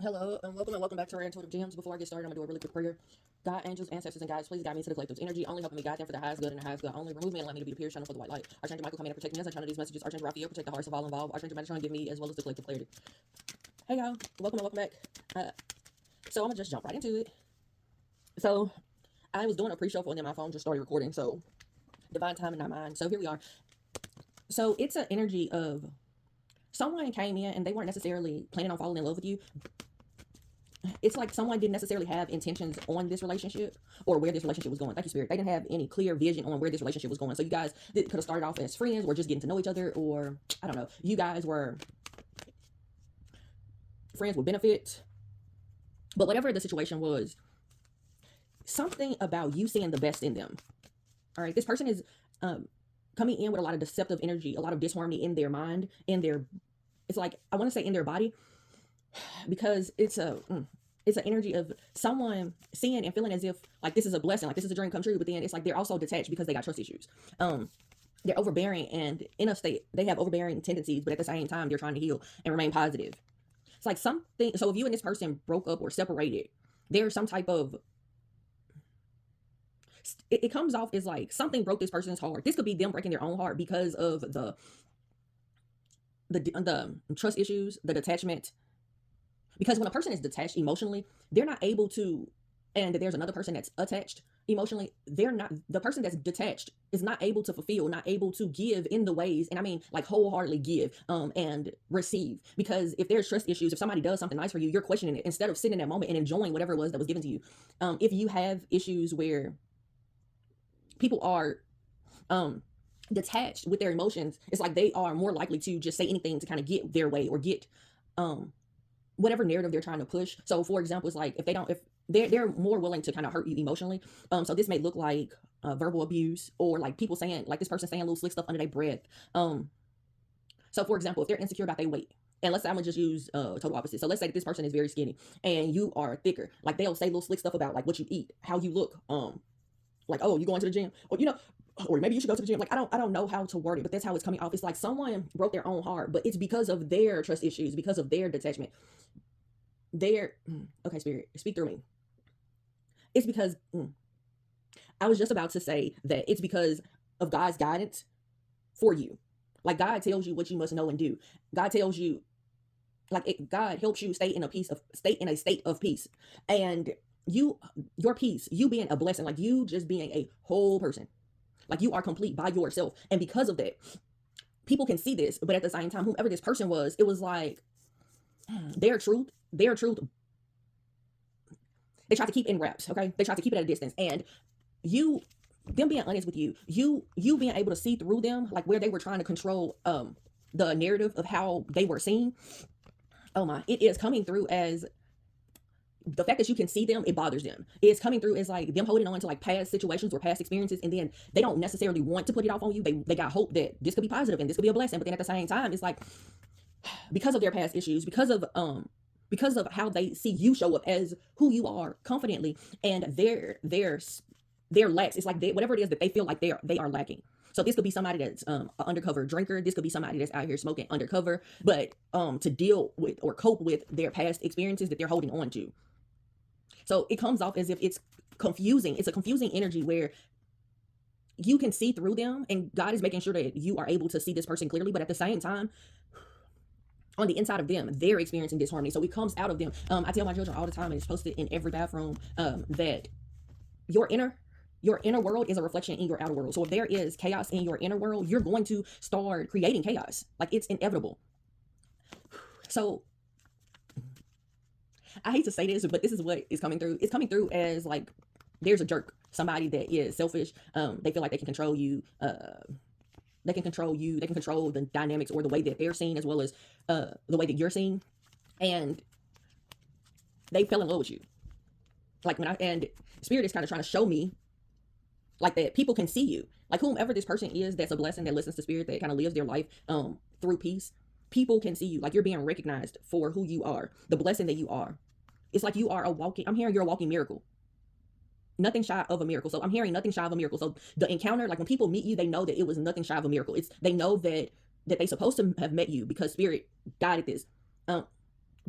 Hello, and welcome back to Rare Intuitive Gems. Before I get started, I'm gonna do a really quick prayer. God, angels, ancestors, and guides, please guide me to the collective's energy, only helping me guide them for the highest good and the highest good only. Remove me and allow me to be the pure channel for the white light. Archangel Michael, come in and protect me as I channel these messages. Archangel Raphael, protect the hearts of all involved. Archangel Metatron, give me as well as the collective clarity. Hey y'all, welcome back. So I'm gonna just jump right into it. So I was doing a pre-show for and then my phone just started recording. So divine timing, not mine. So here we are. So it's an energy of someone came in and they weren't necessarily planning on falling in love with you. It's like someone didn't necessarily have intentions on this relationship or where this relationship was going. Thank you, Spirit. They didn't have any clear vision on where this relationship was going. So you guys could have started off as friends or just getting to know each other, or I don't know. You guys were friends with benefit. But whatever the situation was, something about you seeing the best in them. All right. This person is coming in with a lot of deceptive energy, a lot of disharmony in their mind, it's like, I want to say in their body, because it's an energy of someone seeing and feeling as if like this is a blessing, like this is a dream come true, but then it's like they're also detached because they got trust issues. They're overbearing, and in a state they have overbearing tendencies, but at the same time they're trying to heal and remain positive. It's like something. So if you and this person broke up or separated, there's some type of it comes off as like something broke this person's heart. This could be them breaking their own heart because of the trust issues, the detachment. Because when a person is detached emotionally, they're not able to, and there's another person that's attached emotionally, they're not, the person that's detached is not able to fulfill, not able to give in the ways, and I mean like wholeheartedly give and receive. Because if there's trust issues, if somebody does something nice for you, you're questioning it instead of sitting in that moment and enjoying whatever it was that was given to you. If you have issues where people are detached with their emotions, it's like they are more likely to just say anything to kind of get their way or get whatever narrative they're trying to push. So for example, it's like if they're more willing to kind of hurt you emotionally. So this may look like verbal abuse, or like people saying, like this person saying little slick stuff under their breath. So for example, if they're insecure about their weight, and let's say I'm gonna just use total opposite. So let's say that this person is very skinny and you are thicker. Like they'll say little slick stuff about like what you eat, how you look, like, oh, you going to the gym, or or maybe you should go to the gym. Like I don't know how to word it, but that's how it's coming off. It's like someone broke their own heart, but it's because of their trust issues, because of their detachment. Okay, Spirit, speak through me. It's because I was just about to say that it's because of God's guidance for you. Like God tells you what you must know and do. God tells you, God helps you stay in a state of peace, and your peace, you being a blessing, like you just being a whole person, like you are complete by yourself, and because of that, people can see this. But at the same time, whomever this person was, it was like their truth they try to keep in wraps. Okay, they try to keep it at a distance, and you them being honest with you being able to see through them, like where they were trying to control the narrative of how they were seen. Oh my, it is coming through as the fact that you can see them, it bothers them. It's coming through as like them holding on to like past situations or past experiences, and then they don't necessarily want to put it off on you. They got hope that this could be positive and this could be a blessing, but then at the same time, it's like because of their past issues, because of how they see you show up as who you are confidently, and their lacks. It's like whatever it is that they feel like they are lacking. So this could be somebody that's an undercover drinker. This could be somebody that's out here smoking undercover, but to deal with or cope with their past experiences that they're holding on to. So it comes off as if it's confusing. It's a confusing energy where you can see through them, and God is making sure that you are able to see this person clearly, but at the same time, on the inside of them, they're experiencing disharmony. So it comes out of them. I tell my children all the time, and it's posted in every bathroom, that your inner world is a reflection in your outer world. So if there is chaos in your inner world, you're going to start creating chaos. Like it's inevitable. So I hate to say this, but this is what is coming through. It's coming through as like there's a jerk, somebody that is selfish. They feel like they can control you. They can control you. They can control the dynamics or the way that they're seen, as well as the way that you're seen. And they fell in love with you. Like and Spirit is kind of trying to show me like that people can see you. Like whomever this person is that's a blessing, that listens to Spirit, that kind of lives their life through peace. People can see you. Like you're being recognized for who you are, the blessing that you are. It's like you are I'm hearing you're a walking miracle. Nothing shy of a miracle. So I'm hearing nothing shy of a miracle. So the encounter, like when people meet you, they know that it was nothing shy of a miracle. They know that they supposed to have met you because Spirit guided this.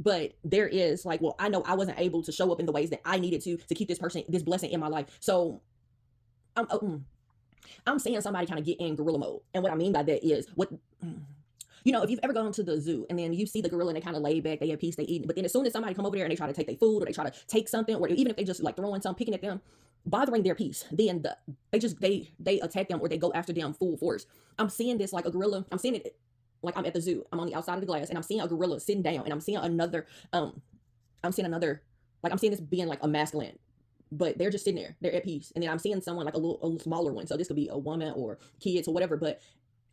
but there is like, well, I know I wasn't able to show up in the ways that I needed to keep this blessing in my life. So I'm seeing somebody kind of get in gorilla mode. And what I mean by that is if you've ever gone to the zoo and then you see the gorilla and they kind of lay back, they have peace, they eat, but then as soon as somebody come over there and they try to take their food or they try to take something, or even if they just like throwing something, picking at them, bothering their peace, then they attack them or they go after them full force. I'm seeing this like a gorilla. I'm seeing it like I'm at the zoo. I'm on the outside of the glass and I'm seeing a gorilla sitting down, and I'm seeing another like I'm seeing this being like a masculine, but they're just sitting there. They're at peace. And then I'm seeing someone like a little smaller one. So this could be a woman or kids or whatever, but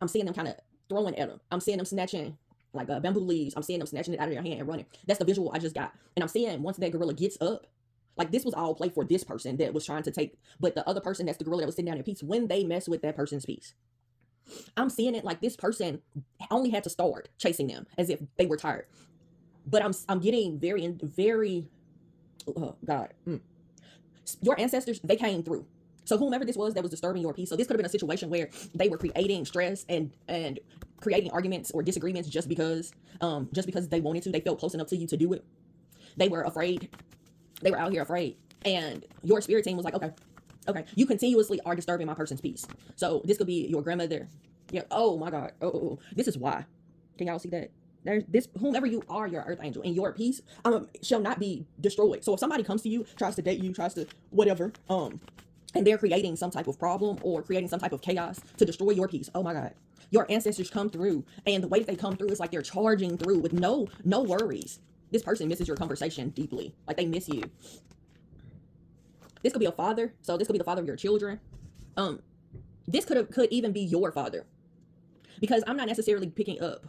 I'm seeing them kind of throwing at them. I'm seeing them snatching like bamboo leaves. I'm seeing them snatching it out of their hand and running. That's the visual I just got. And I'm seeing once that gorilla gets up, like this was all play for this person that was trying to take, but the other person, that's the gorilla that was sitting down in peace, when they mess with that person's peace, I'm seeing it like this person only had to start chasing them as if they were tired. But I'm getting very, oh God, your ancestors, they came through. So whomever this was that was disturbing your peace, so this could have been a situation where they were creating stress and creating arguments or disagreements just because they wanted to. They felt close enough to you to do it. They were afraid. They were out here afraid. And your spirit team was like, okay, you continuously are disturbing my person's peace. So this could be your grandmother. Yeah. Oh my God. Oh. This is why. Can y'all see that? There's this, whomever you are, your earth angel, and your peace shall not be destroyed. So if somebody comes to you, tries to date you, tries to whatever, and they're creating some type of problem or creating some type of chaos to destroy your peace, oh my God, your ancestors come through, and the way that they come through is like they're charging through with no worries. This person misses your conversation deeply, like they miss you. This could be a father, so this could be the father of your children. This could even be your father, because I'm not necessarily picking up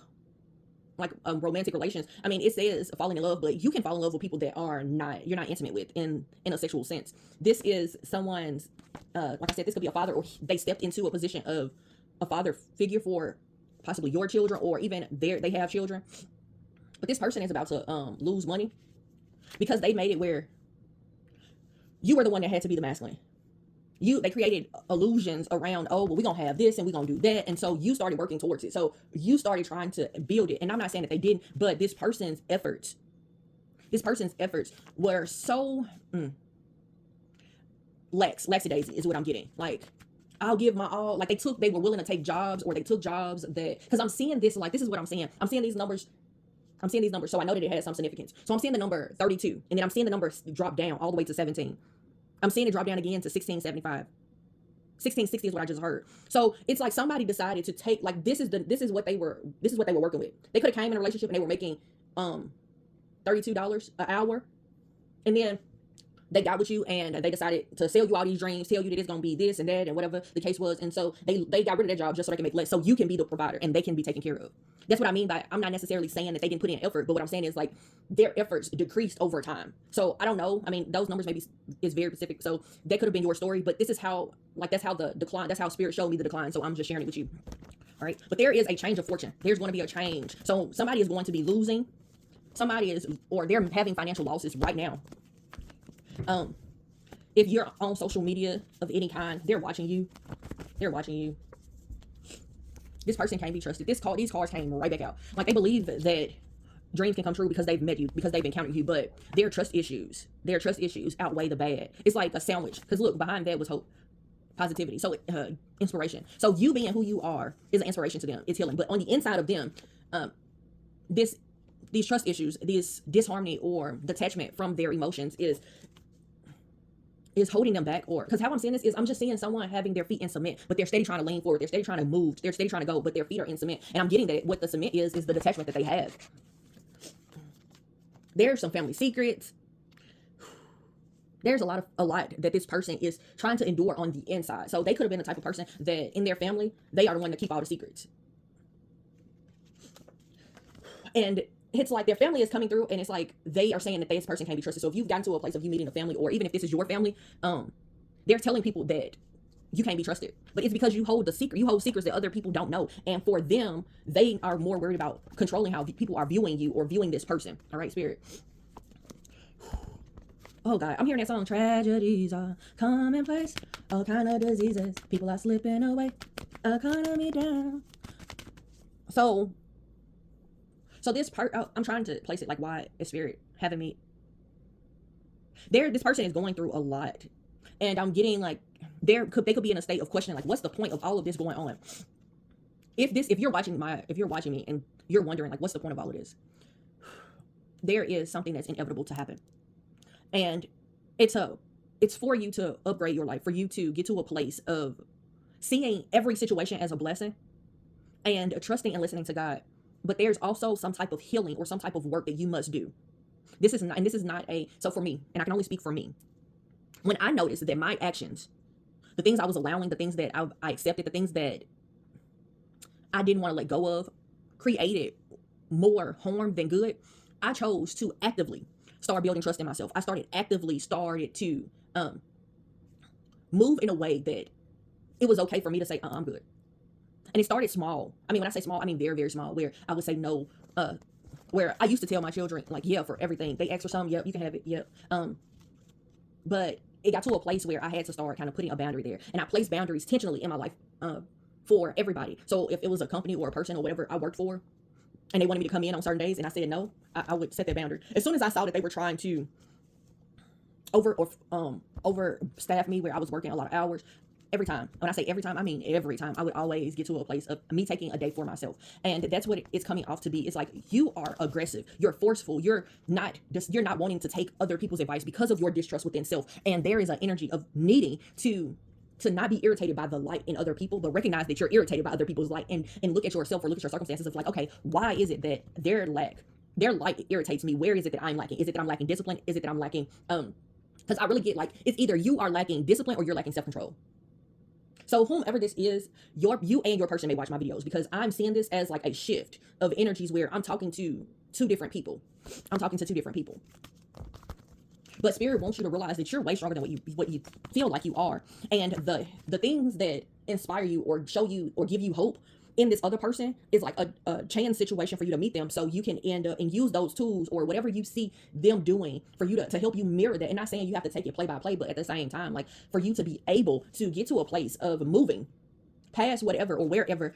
like romantic relations. I mean, it says falling in love, but you can fall in love with people that you're not intimate with in a sexual sense. This is someone's, like I said, this could be a father, or they stepped into a position of a father figure for possibly your children, or even they have children. But this person is about to lose money because they made it where you were the one that had to be the masculine. They created illusions around, oh, well, we're gonna have this and we're gonna do that, and so you started working towards it. So you started trying to build it, and I'm not saying that they didn't, but this person's efforts were so lackadaisy is what I'm getting. Like, I'll give my all. Like they were willing to take jobs, or they took jobs that, because I'm seeing this, like this is what I'm seeing. I'm seeing these numbers, so I know that it has some significance. So I'm seeing the number 32, and then I'm seeing the number drop down all the way to 17. I'm seeing it drop down again to 1675. 1660 is what I just heard. So it's like somebody decided to take, like, this is what they were working with. They could have came in a relationship and they were making $32 an hour, and then they got with you and they decided to sell you all these dreams, tell you that it's gonna be this and that and whatever the case was, and so they got rid of their job just so they can make less, so you can be the provider and they can be taken care of. That's what I mean by, I'm not necessarily saying that they didn't put in effort, but what I'm saying is like their efforts decreased over time. So I don't know. I mean, those numbers maybe is very specific. So that could have been your story, but this is how, like, that's how the decline, that's how spirit showed me the decline. So I'm just sharing it with you. All right. But there is a change of fortune. There's going to be a change. So somebody is going to be losing. Or they're having financial losses right now. If you're on social media of any kind, they're watching you. This person can't be trusted. These cards came right back out. Like, they believe that dreams can come true because they've met you, because they've encountered you, but their trust issues outweigh the bad. It's like a sandwich, because look, behind that was hope, positivity, so inspiration. So you being who you are is an inspiration to them. It's healing. But on the inside of them, these trust issues, this disharmony or detachment from their emotions is holding them back. Or because how I'm seeing this is, I'm just seeing someone having their feet in cement, but they're steady trying to lean forward, they're steady trying to move, they're steady trying to go, but their feet are in cement. And I'm getting that what the cement is the detachment that they have. There's some family secrets. There's a lot that this person is trying to endure on the inside. So they could have been the type of person that in their family, they are the one to keep all the secrets. And it's like their family is coming through, and it's like they are saying that this person can't be trusted. So if you've gotten to a place of you meeting a family, or even if this is your family, they're telling people that you can't be trusted. But it's because you hold secrets that other people don't know. And for them, they are more worried about controlling how people are viewing you or viewing this person. All right, spirit. Oh God, I'm hearing that song. Tragedies are commonplace, all kind of diseases, people are slipping away, economy down. So So this part, I'm trying to place it like why is spirit having me there. This person is going through a lot, and I'm getting like they could be in a state of questioning like what's the point of all of this going on. If you're watching me and you're wondering like what's the point of all of this, there is something that's inevitable to happen, and it's for you to upgrade your life, for you to get to a place of seeing every situation as a blessing and trusting and listening to God. But there's also some type of healing or some type of work that you must do. This is not a, so for me, and I can only speak for me, when I noticed that my actions, the things I was allowing, the things that I accepted, the things that I didn't want to let go of, created more harm than good, I chose to actively start building trust in myself. I started to move in a way that it was okay for me to say, I'm good. And it started small. I mean, when I say small, I mean very, very small, where I would say no, where I used to tell my children, like, yeah, for everything. They ask for something, yep, you can have it, yep. But it got to a place where I had to start kind of putting a boundary there. And I placed boundaries intentionally in my life for everybody. So if it was a company or a person or whatever I worked for, and they wanted me to come in on certain days and I said no, I would set that boundary. As soon as I saw that they were trying to overstaff me, where I was working a lot of hours, every time, when I say every time, I mean every time, I would always get to a place of me taking a day for myself. And that's what it's coming off to be. It's like, you are aggressive, you're forceful, you're not wanting to take other people's advice because of your distrust within self. And there is an energy of needing to not be irritated by the light in other people, but recognize that you're irritated by other people's light, and look at yourself or look at your circumstances of like, okay, why is it that their light irritates me? Where is it that I'm lacking? Is it that I'm lacking discipline? Is it that I'm lacking because I really get like, it's either you are lacking discipline or you're lacking self-control. So whomever this is, you and your person may watch my videos, because I'm seeing this as like a shift of energies where I'm talking to two different people. But spirit wants you to realize that you're way stronger than what you feel like you are. And the things that inspire you or show you or give you hope in this other person is like a chance situation for you to meet them, so you can end up and use those tools or whatever you see them doing for you to help you mirror that. And not saying you have to take it play by play, but at the same time, like, for you to be able to get to a place of moving past whatever or wherever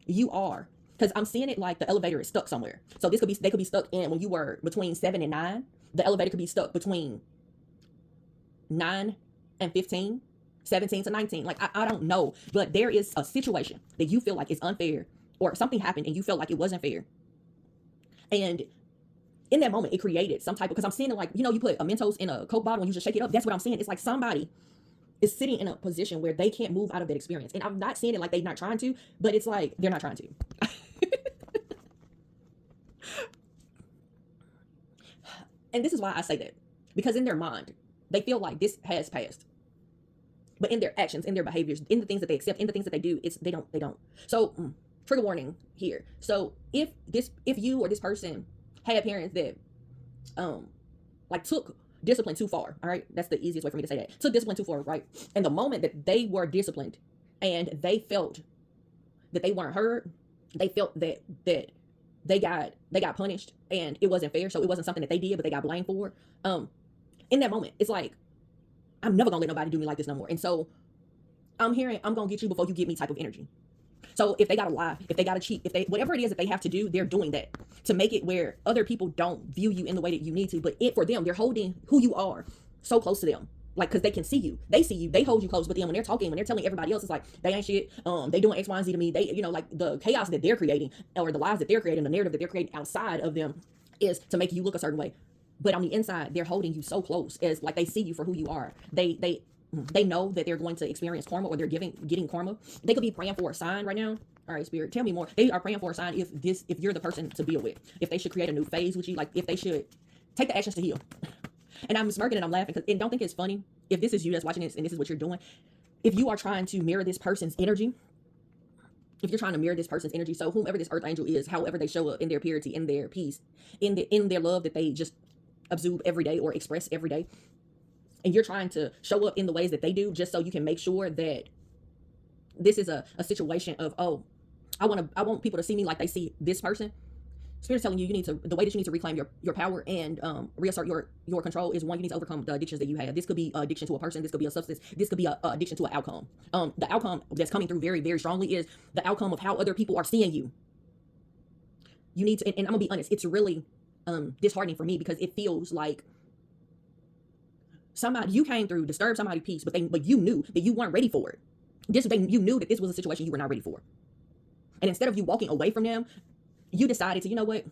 you are. Because I'm seeing it like the elevator is stuck somewhere. So they could be stuck in, when you were between 7 and 9, the elevator could be stuck between 9 and 15, 17 to 19. Like, I don't know, but there is a situation that you feel like is unfair, or something happened and you felt like it wasn't fair. And in that moment, it created some type of, because I'm seeing it like, you put a Mentos in a Coke bottle and you just shake it up. That's what I'm seeing. It's like somebody is sitting in a position where they can't move out of that experience. And I'm not seeing it like they're not trying to, but it's like they're not trying to. And this is why I say that, because in their mind, they feel like this has passed. But in their actions, in their behaviors, in the things that they accept, in the things that they do, they don't. So, trigger warning here. So if you or this person had parents that like took discipline too far, all right, that's the easiest way for me to say that. Took discipline too far, right? And the moment that they were disciplined and they felt that they weren't heard, they felt that they got punished and it wasn't fair, so it wasn't something that they did, but they got blamed for. In that moment, it's like, I'm never gonna let nobody do me like this no more. And so I'm gonna get you before you get me type of energy. So if they gotta lie, if they gotta cheat, whatever it is that they have to do, they're doing that to make it where other people don't view you in the way that you need to. But for them, they're holding who you are so close to them. Like, because they can see you, they see you, they hold you close. But then when they're talking, when they're telling everybody else, it's like, they ain't shit. They doing X, Y, and Z to me. They, like, the chaos that they're creating, or the lies that they're creating, the narrative that they're creating outside of them, is to make you look a certain way. But on the inside, they're holding you so close, as like they see you for who you are. They know that they're going to experience karma, or they're getting karma. They could be praying for a sign right now. All right, spirit, tell me more. They are praying for a sign if you're the person to build with, if they should create a new phase with you, like if they should take the actions to heal. And I'm smirking and I'm laughing, and don't think it's funny if this is you that's watching this and this is what you're doing. If you are trying to mirror this person's energy, so whomever this earth angel is, however they show up in their purity, in their peace, in their love that they just absorb every day or express every day, and you're trying to show up in the ways that they do, just so you can make sure that this is a situation of, oh, I want people to see me like they see this person. Spirit's telling you, the way that you need to reclaim your power and reassert your control is, one, you need to overcome the addictions that you have. This could be addiction to a person, this could be a substance, this could be a addiction to an outcome. The outcome that's coming through very, very strongly is the outcome of how other people are seeing you. You need to, and I'm gonna be honest, it's really disheartening for me, because it feels like somebody, you came through, disturbed somebody's peace, but you knew that you weren't ready for it. You knew that this was a situation you were not ready for. And instead of you walking away from them, you decided to, you know what?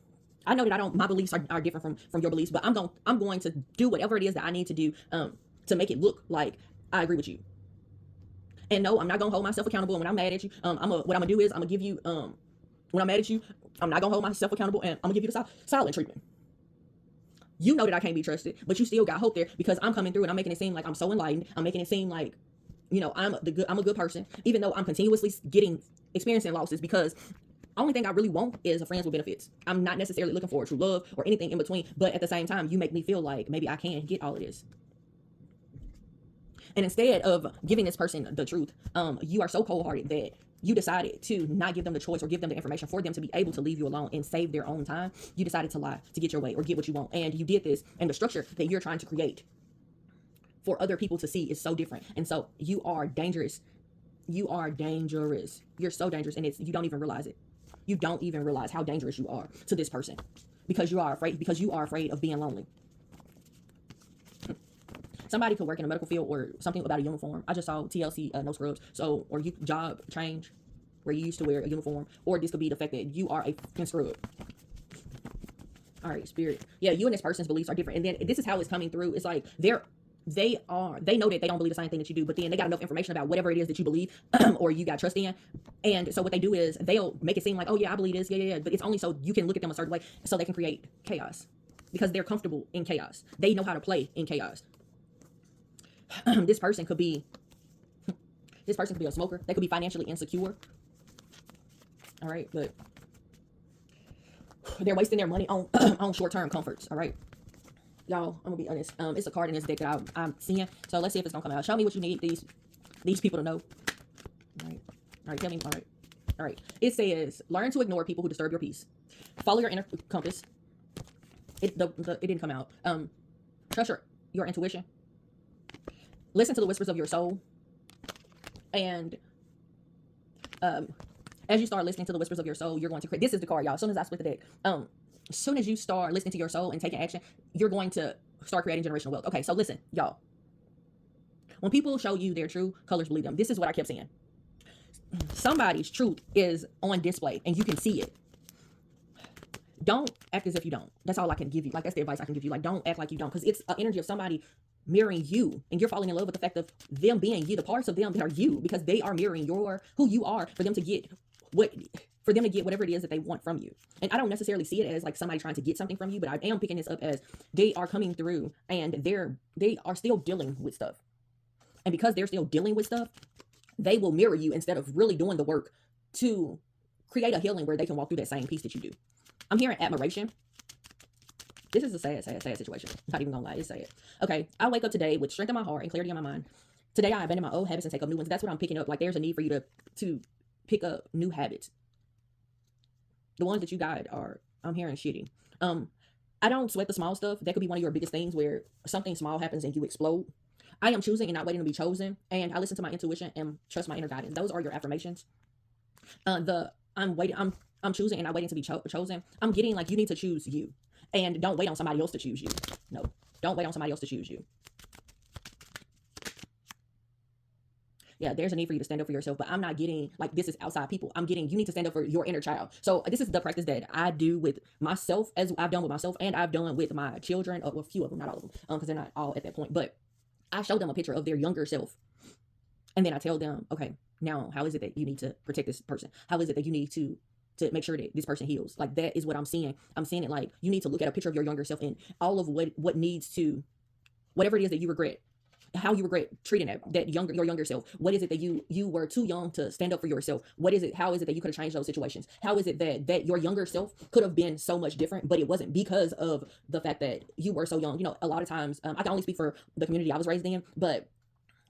I know that my beliefs are different from your beliefs, but I'm going to do whatever it is that I need to do to make it look like I agree with you. And no, I'm not gonna hold myself accountable. And when I'm mad at you, what I'm gonna do is I'm gonna give you when I'm mad at you, I'm not gonna hold myself accountable, and I'm gonna give you the silent treatment. You know that I can't be trusted, but you still got hope there, because I'm coming through and I'm making it seem like I'm so enlightened. I'm making it seem like, I'm a good person, even though I'm continuously experiencing losses, because only thing I really want is a friends with benefits. I'm not necessarily looking for true love or anything in between, but at the same time, you make me feel like maybe I can get all of this. And instead of giving this person the truth, you are so cold-hearted that you decided to not give them the choice or give them the information for them to be able to leave you alone and save their own time. You decided to lie to get your way or get what you want. And you did this, and the structure that you're trying to create for other people to see is so different. And so you are dangerous. You are dangerous. You're so dangerous, and you don't even realize it. You don't even realize how dangerous you are to this person, because you are afraid of being lonely. Somebody could work in a medical field or something about a uniform. I just saw TLC, no scrubs. So, or you job change where you used to wear a uniform, or this could be the fact that you are a fucking scrub. All right, spirit. Yeah, you and this person's beliefs are different. And then this is how it's coming through. It's like they know that they don't believe the same thing that you do, but then they got enough information about whatever it is that you believe or you got trust in. And so what they do is they'll make it seem like, oh yeah, I believe this. Yeah. But it's only so you can look at them a certain way, so they can create chaos, because they're comfortable in chaos. They know how to play in chaos. This person could be a smoker. They could be financially insecure. All right, but they're wasting their money on on short-term comforts. All right, y'all, I'm gonna be honest. It's a card in this deck that I'm seeing. So let's see if it's gonna come out. Show me what you need these people to know. All right, tell me. All right. It says, learn to ignore people who disturb your peace. Follow your inner compass. It didn't come out. Trust your intuition. Listen to the whispers of your soul. And as you start listening to the whispers of your soul, you're going to create. This is the card, y'all. As soon as I split the deck, as soon as you start listening to your soul and taking action, you're going to start creating generational wealth. Okay, so listen, y'all. When people show you their true colors, believe them. This is what I kept saying. Somebody's truth is on display, and you can see it. Don't act as if you don't. That's all I can give you. Like, that's the advice I can give you. Like, don't act like you don't, because it's an energy of somebody mirroring you, and you're falling in love with the fact of them being you, the parts of them that are you, because they are mirroring who you are, for them to get whatever it is that they want from you. And I don't necessarily see it as like somebody trying to get something from you, but I am picking this up as they are coming through and they are still dealing with stuff. And because they're still dealing with stuff, they will mirror you instead of really doing the work to create a healing where they can walk through that same peace that you do. I'm hearing admiration. This is a sad situation. I'm not even gonna lie, it's sad. Okay, I wake up today with strength in my heart and clarity in my mind. Today I abandon my old habits and take up new ones. That's what I'm picking up. Like, there's a need for you to pick up new habits. The ones that you got are, I'm hearing, shitty. I don't sweat the small stuff. That could be one of your biggest things, where something small happens and you explode. I am choosing and not waiting to be chosen. And I listen to my intuition and trust my inner guidance. Those are your affirmations. I'm choosing and not waiting to be chosen. I'm getting like, you need to choose you. And don't wait on somebody else to choose you. No, don't wait on somebody else to choose you. Yeah, there's a need for you to stand up for yourself, but I'm not getting like this is outside people. I'm getting you need to stand up for your inner child. So this is the practice that I do with myself, as I've done with myself, and I've done with my children, or a few of them, not all of them, because they're not all at that point. But I show them a picture of their younger self, and then I tell them, okay, now how is it that you need to protect this person? How is it that you need to make sure that this person heals? Like, that is what I'm seeing. I'm seeing it like you need to look at a picture of your younger self and all of what needs to, whatever it is that you regret, how you regret treating your younger self. What is it that you were too young to stand up for yourself? What is it? How is it that you could have changed those situations? How is it that your younger self could have been so much different, but it wasn't, because of the fact that you were so young? A lot of times, I can only speak for the community I was raised in, but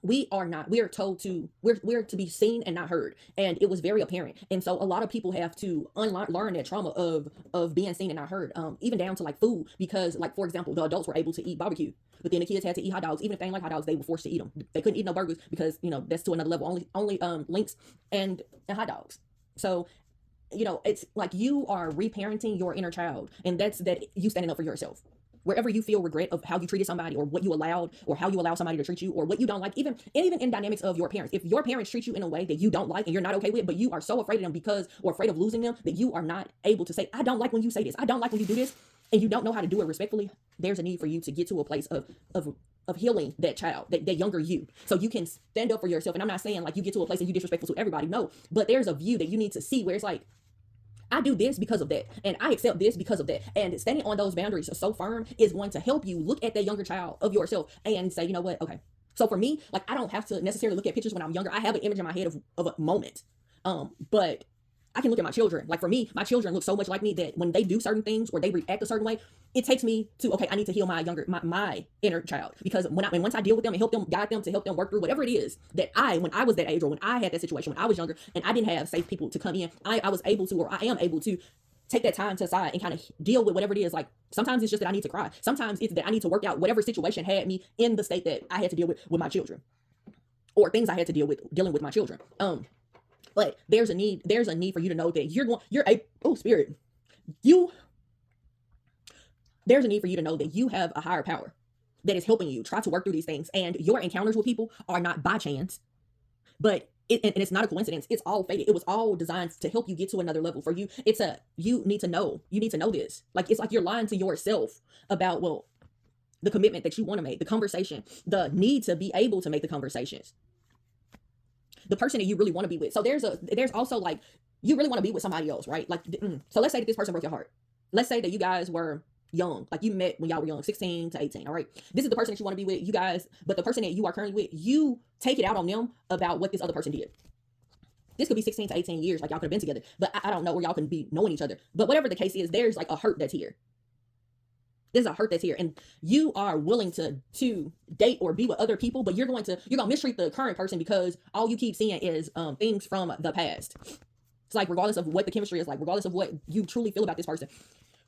we are told to we're to be seen and not heard, and it was very apparent. And so a lot of people have to learn that trauma of being seen and not heard, even down to like food, because like, for example, the adults were able to eat barbecue, but then the kids had to eat hot dogs. Even if they didn't like hot dogs, they were forced to eat them. They couldn't eat no burgers because that's to another level. Only links and hot dogs. So you know, it's like you are reparenting your inner child, and that's that you standing up for yourself. Wherever you feel regret of how you treated somebody, or what you allowed, or how you allow somebody to treat you, or what you don't like, even in dynamics of your parents. If your parents treat you in a way that you don't like and you're not okay with, but you are so afraid of them because, or afraid of losing them, that you are not able to say, I don't like when you say this, I don't like when you do this, and you don't know how to do it respectfully, there's a need for you to get to a place of healing that child, that younger you, so you can stand up for yourself. And I'm not saying like you get to a place and you disrespectful to everybody, no, but there's a view that you need to see where it's like, I do this because of that, and I accept this because of that. And standing on those boundaries so firm is going to help you look at that younger child of yourself and say, you know what, okay. So for me, like, I don't have to necessarily look at pictures when I'm younger. I have an image in my head of a moment. But I can look at my children. Like for me, my children look so much like me that when they do certain things or they react a certain way, it takes me to, okay, I need to heal my inner child. Because once I deal with them and help them, guide them, to help them work through whatever it is that when I was that age, or when I had that situation when I was younger and I didn't have safe people to come in, I was able to, or I am able to take that time to the side and kind of deal with whatever it is. Like sometimes it's just that I need to cry. Sometimes it's that I need to work out whatever situation had me in the state that I had to deal with my children, or things I had to dealing with my children. But there's a need for you to know that there's a need for you to know that you have a higher power that is helping you try to work through these things. And your encounters with people are not by chance, but and it's not a coincidence. It's all fated. It was all designed to help you get to another level. For you, you need to know this. Like, it's like you're lying to yourself about, well, the commitment that you want to make, the conversation, the need to be able to make the conversations, the person that you really want to be with. So there's also like, you really want to be with somebody else, right? Like, so let's say that this person broke your heart. Let's say that you guys were young, like you met when y'all were young, 16 to 18. All right. This is the person that you want to be with, you guys, but the person that you are currently with, you take it out on them about what this other person did. This could be 16 to 18 years, like y'all could have been together, but I don't know where y'all can be knowing each other. But whatever the case is, there's like a hurt that's here. There's a hurt that's here, and you are willing to date or be with other people, but you're gonna mistreat the current person because all you keep seeing is things from the past. It's like, regardless of what the chemistry is like, regardless of what you truly feel about this person,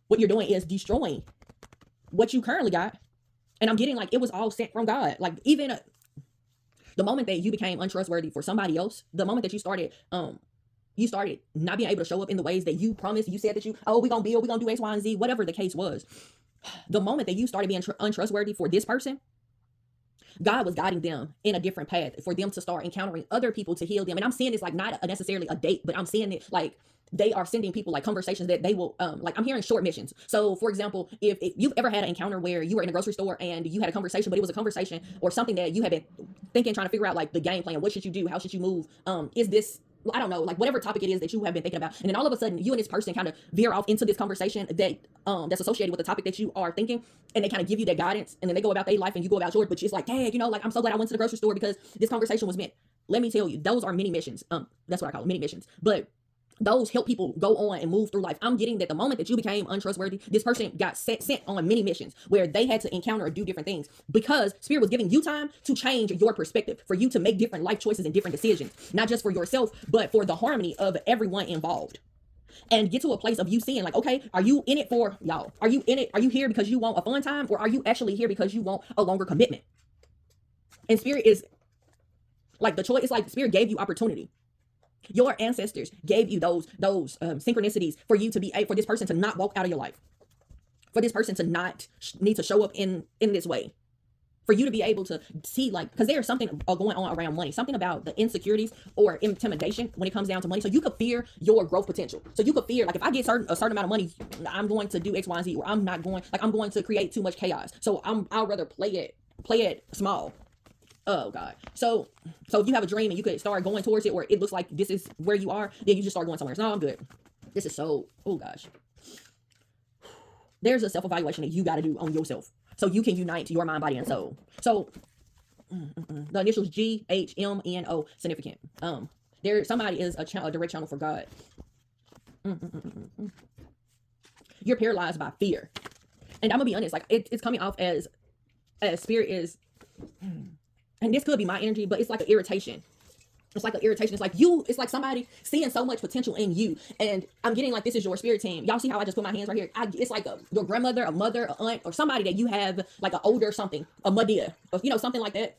what you're doing is destroying what you currently got. And I'm getting like, it was all sent from God. Like, even the moment that you became untrustworthy for somebody else, the moment that you started not being able to show up in the ways that you promised, you said that we're gonna do X, Y, and Z, whatever the case was. The moment that you started being untrustworthy for this person, God was guiding them in a different path for them to start encountering other people to heal them. And I'm seeing this like not necessarily a date, but I'm seeing it like they are sending people like conversations that they will like, I'm hearing short missions. So for example, if you've ever had an encounter where you were in a grocery store and you had a conversation, but it was a conversation or something that you had been thinking, trying to figure out like the game plan, what should you do, how should you move, is this, I don't know, like whatever topic it is that you have been thinking about, and then all of a sudden you and this person kind of veer off into this conversation that that's associated with the topic that you are thinking, and they kind of give you that guidance, and then they go about their life and you go about yours. But it's like, dang, like, I'm so glad I went to the grocery store because this conversation was meant. Let me tell you, those are mini missions. That's what I call them, mini missions. But those help people go on and move through life. I'm getting that the moment that you became untrustworthy, this person got sent on many missions where they had to encounter or do different things, because Spirit was giving you time to change your perspective, for you to make different life choices and different decisions, not just for yourself, but for the harmony of everyone involved. And get to a place of you seeing like, okay, are you in it for y'all? Are you in it? Are you here because you want a fun time, or are you actually here because you want a longer commitment? And Spirit is like the choice. It's like Spirit gave you opportunity. Your ancestors gave you those synchronicities for you to be for this person to not walk out of your life, for this person to not need to show up in this way, for you to be able to see, like, because there's something going on around money, something about the insecurities or intimidation when it comes down to money. So you could fear your growth potential. So you could fear, like, if I get a certain amount of money, I'm going to do X, Y, and Z, or I'm going to create too much chaos. So I'll rather play it small. Oh God. So if you have a dream and you could start going towards it, or it looks like this is where you are, then you just start going somewhere. No, I'm good. This is so, oh gosh. There's a self-evaluation that you got to do on yourself, so you can unite your mind, body, and soul. So the initials GHMNO, significant. Somebody is a direct channel for God. You're paralyzed by fear. And I'm gonna be honest, like, it's coming off as Spirit is, and this could be my energy, but it's like an irritation. It's like an irritation. It's like somebody seeing so much potential in you. And I'm getting like, this is your spirit team. Y'all see how I just put my hands right here? It's like your grandmother, a mother, an aunt, or somebody that you have like an older something, a Madea, or something like that,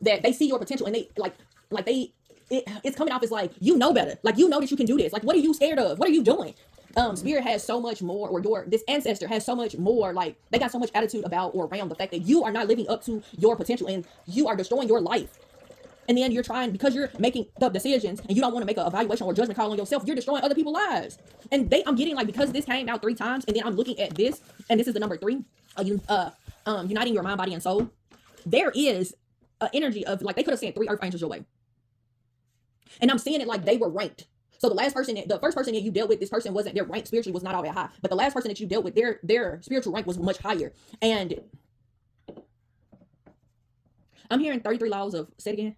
that they see your potential, and they it's coming off as like, you know better. Like, you know that you can do this. Like, what are you scared of? What are you doing? Spirit has so much more, or this ancestor has so much more, like, they got so much attitude about or around the fact that you are not living up to your potential and you are destroying your life. And then you're trying, because you're making the decisions and you don't want to make an evaluation or judgment call on yourself, you're destroying other people's lives. And I'm getting, like, because this came out 3 times, and then I'm looking at this, and this is the number 3, uniting your mind, body, and soul. There is an energy of, like, they could have sent 3 earth angels your way. And I'm seeing it like they were ranked. So the first person that you dealt with, this person wasn't, their rank spiritually was not all that high. But the last person that you dealt with, their spiritual rank was much higher. And I'm hearing 33 laws of, say it again.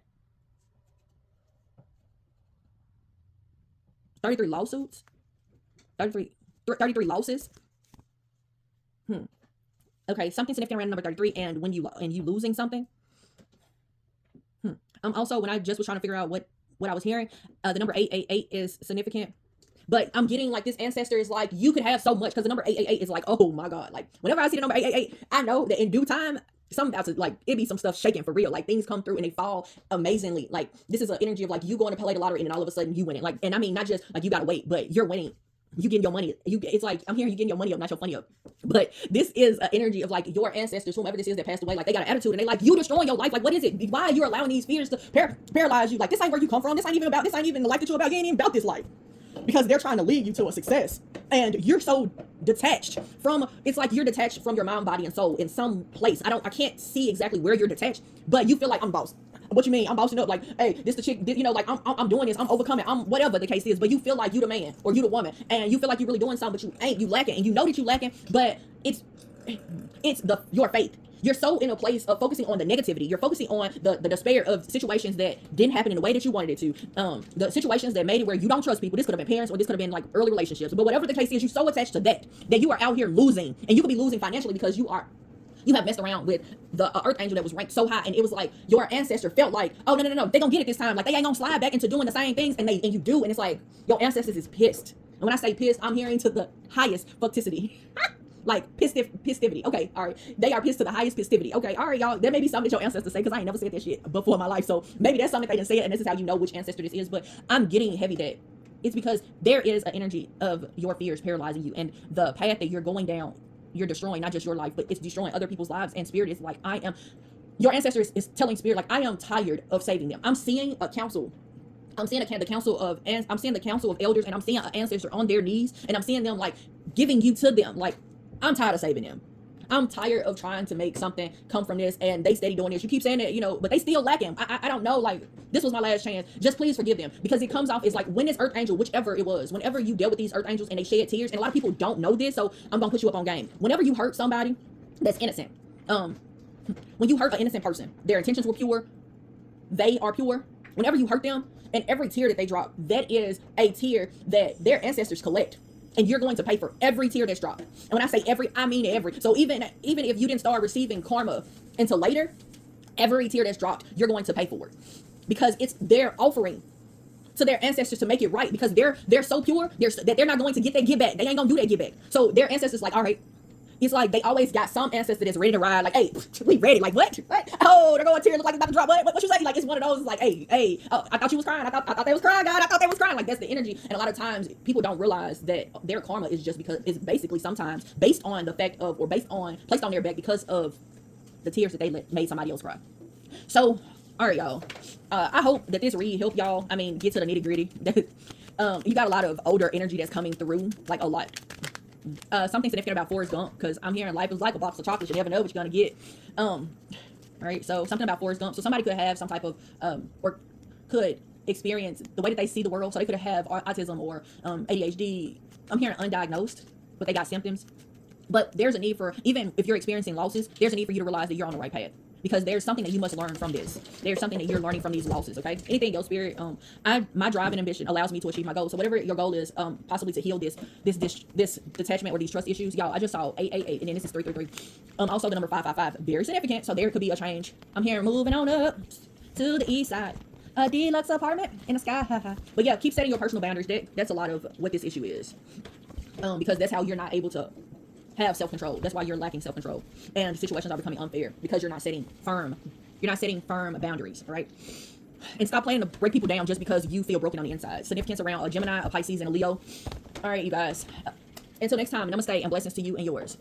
33 lawsuits? 33 losses? Okay, something significant around number 33, and when you losing something. Also, when I just was trying to figure out what I was hearing, the number 888 is significant. But I'm getting, like, this ancestor is like, you could have so much, because the number 888 is like, oh my God. Like, whenever I see the number 888, I know that in due time, something about to, like, it be some stuff shaking for real. Like, things come through and they fall amazingly. Like, this is an energy of, like, you going to play the lottery and then all of a sudden you win it. Like, and I mean, not just like you gotta wait, but you're winning. You getting your money. It's like, I'm hearing you getting your money up, not your funny up. But this is an energy of, like, your ancestors, whomever this is that passed away, like, they got an attitude and they like, you destroying your life. Like, what is it? Why are you allowing these fears to paralyze you? Like, this ain't where you come from. This ain't even the life that you're about. You ain't even about this life. Because they're trying to lead you to a success. And you're so detached from, it's like you're detached from your mind, body, and soul in some place. I can't see exactly where you're detached, but you feel like, I'm boss. What you mean? I'm bossing up. Like, hey, this the chick, you know, like, I'm doing this, I'm overcoming, I'm whatever the case is, but you feel like you the man or you the woman, and you feel like you're really doing something, but you ain't, you lacking, and you know that you lacking, but it's your faith. You're so in a place of focusing on the negativity. You're focusing on the despair of situations that didn't happen in the way that you wanted it to. The situations that made it where you don't trust people. This could have been parents, or this could have been, like, early relationships. But whatever the case is, you're so attached to that you are out here losing. And you could be losing financially because you have messed around with the earth angel that was ranked so high, and it was like your ancestor felt like, oh no, they gonna get it this time. Like, they ain't gonna slide back into doing the same things, and you do, and it's like your ancestors is pissed. And when I say pissed, I'm hearing to the highest fuckticity. Like, pistivity. Okay, all right. They are pissed to the highest pistivity. Okay, all right, y'all. There may be something that your ancestors say, because I ain't never said that shit before in my life. So maybe that's something they didn't say it, and this is how you know which ancestor this is. But I'm getting heavy that it's because there is an energy of your fears paralyzing you, and the path that you're going down, you're destroying not just your life, but it's destroying other people's lives. And spirit is like, your ancestor is telling spirit, like, I am tired of saving them. I'm seeing a council. I'm seeing the council of elders, and I'm seeing an ancestor on their knees, and I'm seeing them, like, giving you to them. Like, I'm tired of saving them. I'm tired of trying to make something come from this, and they steady doing this. You keep saying that, you know, but they still lacking. I don't know, like, this was my last chance. Just please forgive them, because it comes off as like, when this earth angel, whichever it was, whenever you dealt with these earth angels and they shed tears, and a lot of people don't know this, so I'm gonna put you up on game. Whenever you hurt somebody that's innocent, when you hurt an innocent person, their intentions were pure, they are pure. Whenever you hurt them, and every tear that they drop, that is a tear that their ancestors collect. And you're going to pay for every tear that's dropped. And when I say every, I mean every. So even if you didn't start receiving karma until later, every tear that's dropped, you're going to pay for it. Because it's their offering to their ancestors to make it right. Because they're so pure that they're not going to get that give back. They ain't going to do that give back. So their ancestors like, all right. It's like they always got some ancestor that's ready to ride. Like, hey, we ready. Like, what? Oh, they're going to tear. Look like it's about to drop. What you say? Like, it's one of those. It's like, hey. Oh, I thought you was crying. I thought they was crying, God. I thought they was crying. Like, that's the energy. And a lot of times people don't realize that their karma is just because it's basically sometimes based on the fact of, or placed on their back because of the tears that they made somebody else cry. So, all right, y'all. I hope that this read helped y'all. I mean, get to the nitty gritty. You got a lot of older energy that's coming through, like a lot. Something significant about Forrest Gump, because I'm hearing life is like a box of chocolates. You never know what you're gonna get. Right. So something about Forrest Gump. So somebody could have some type of or could experience the way that they see the world. So they could have autism or ADHD. I'm hearing undiagnosed, but they got symptoms. But there's a need for, even if you're experiencing losses, there's a need for you to realize that you're on the right path. Because there's something that you must learn from this. There's something that you're learning from these losses, okay? Anything else, spirit, my drive and ambition allows me to achieve my goal. So whatever your goal is, possibly to heal this detachment or these trust issues, y'all, I just saw 888, and then this is 333. Also the number 555, very significant. So there could be a change. I'm hearing moving on up to the east side, a deluxe apartment in the sky. But yeah, keep setting your personal boundaries. That's a lot of what this issue is. Because that's how you're not able to have self-control. That's why you're lacking self-control, and situations are becoming unfair because you're not setting firm boundaries. All right. And stop planning to break people down just because you feel broken on the inside. Significance around a Gemini, a Pisces, and a Leo. All right, you guys. Until next time, namaste and blessings to you and yours.